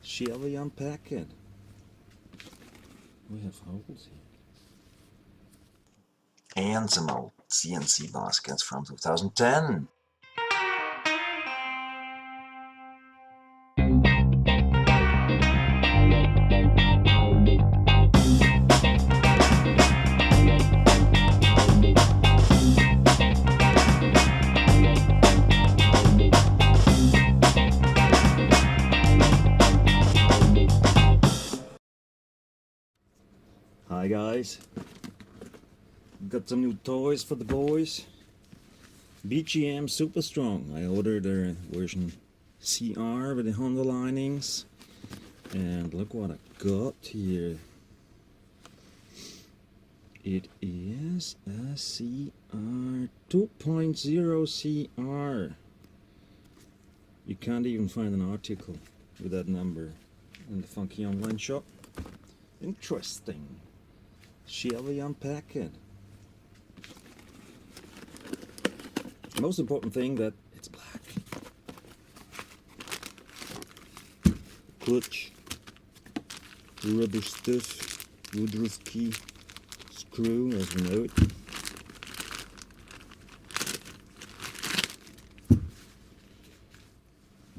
Shall we unpack it? We have holes here. And some old CNC baskets from 2010. Hi guys, got some new toys for the boys. BGM Super Strong. I ordered their version CR with the Honda linings, and look what I got here. It is a CR 2.0 CR. You can't even find an article with that number in the funky online shop. Interesting. Shall we unpack it? Most important thing that it's black. Clutch, rubber stuff, Woodruff key, screw as we know it.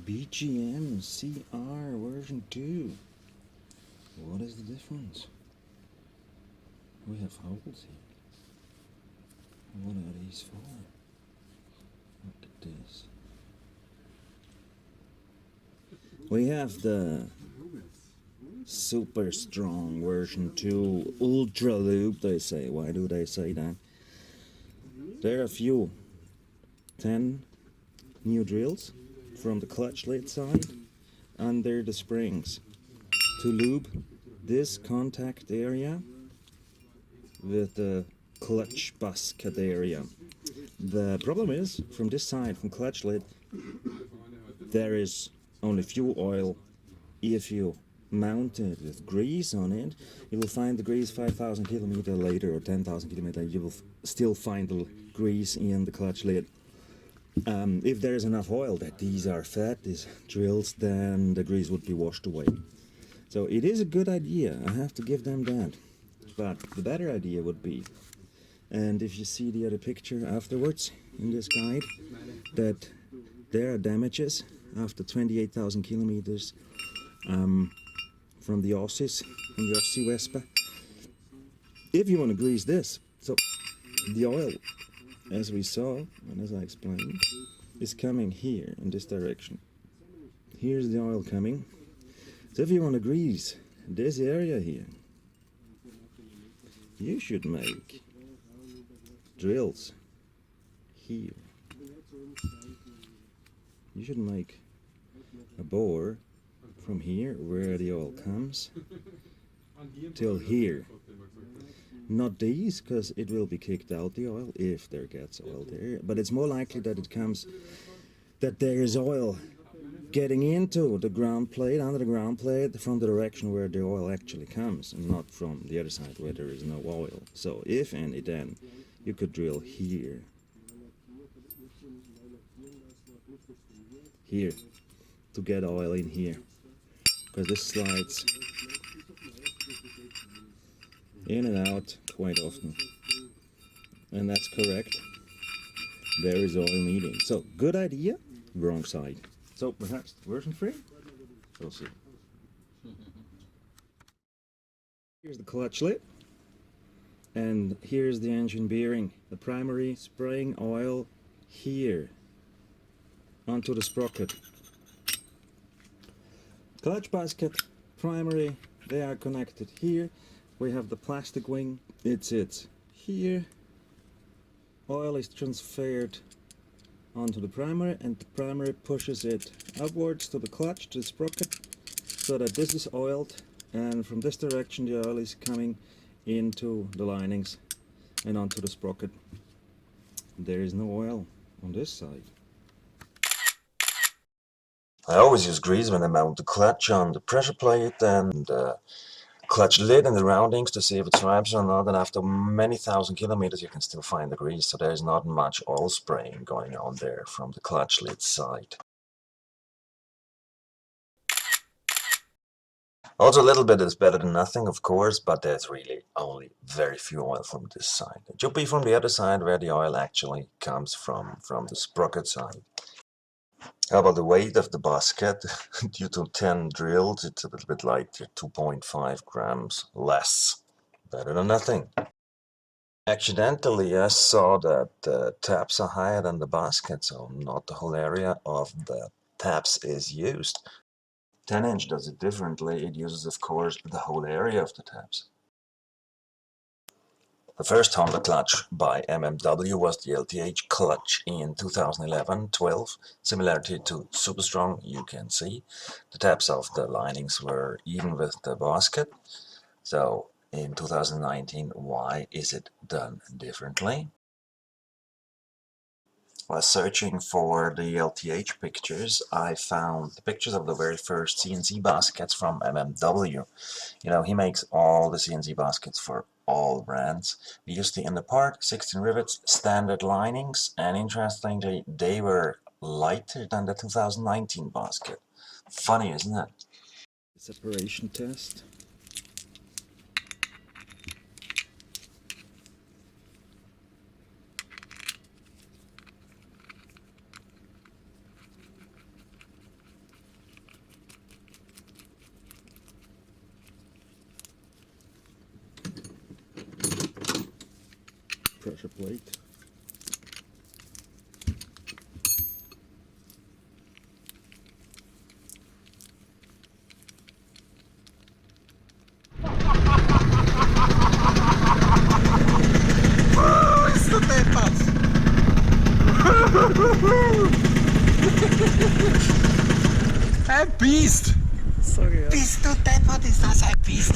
BGM CR version 2. What is the difference? We have holes here. What are these for? Look at this. We have the super strong version 2 ULTRALUBE, they say. Why do they say that? There are a few 10 new drills from the clutch lid side under the springs to lube this contact area with the clutch basket area. The problem is, from this side, from clutch lid, there is only fuel oil. If you mount it with grease on it, you will find the grease 5,000 kilometers later or 10,000 kilometers. You will still find the grease in the clutch lid. If there is enough oil that these are fat, these drills, then the grease would be washed away. So it is a good idea, I have to give them that. But the better idea would be, and if you see the other picture afterwards in this guide, that there are damages after 28,000 kilometers from the Aussies, from the Aussie Vespa. If you want to grease this, so the oil, as we saw and as I explained, is coming here in this direction. Here's the oil coming. So if you want to grease this area here, you should make drills here. You should make a bore from here, where the oil comes, till here. Not these, because it will be kicked out, the oil, if there gets oil there. But it's more likely that it comes, that there is oil getting into the ground plate, under the ground plate, from the direction where the oil actually comes, and not from the other side where there is no oil. So if any, then you could drill here, to get oil in here, because this slides in and out quite often, and that's correct. There is oil needing. So good idea, wrong side. So perhaps version 3? We'll see. Here's the clutch lid, and here's the engine bearing. The primary spraying oil here onto the sprocket. Clutch basket, primary, they are connected here. We have the plastic wing, it sits here. Oil is transferred onto the primary, and the primary pushes it upwards to the clutch, to the sprocket, so that this is oiled, and from this direction the oil is coming into the linings and onto the sprocket. There is no oil on this side. I always use grease when I mount the clutch on the pressure plate and the clutch lid and the roundings to see if it's ribs or not, and after many thousand kilometers you can still find the grease, so there's not much oil spraying going on there from the clutch lid side. Also, a little bit is better than nothing, of course, but there's really only very few oil from this side. It should be from the other side where the oil actually comes from the sprocket side. How about the weight of the basket? Due to 10 drills, it's a little bit lighter, 2.5 grams less. Better than nothing. Accidentally, I saw that the tabs are higher than the basket, so not the whole area of the tabs is used. 10-inch does it differently. It uses, of course, the whole area of the tabs. The first Honda clutch by BMW was the LTH clutch in 2011-12. Similarity to superstrong, you can see. The tabs of the linings were even with the basket. So in 2019, why is it done differently? While searching for the LTH pictures, I found the pictures of the very first CNC baskets from BMW. You know, he makes all the CNC baskets for all brands. We used the inner part, 16 rivets, standard linings, and interestingly, they were lighter than the 2019 basket. Funny, isn't it? Separation test. Pressure plate. Bist du deppert? Ein Biest! Sorry, ja. Bist du deppert, ist das ein Biest?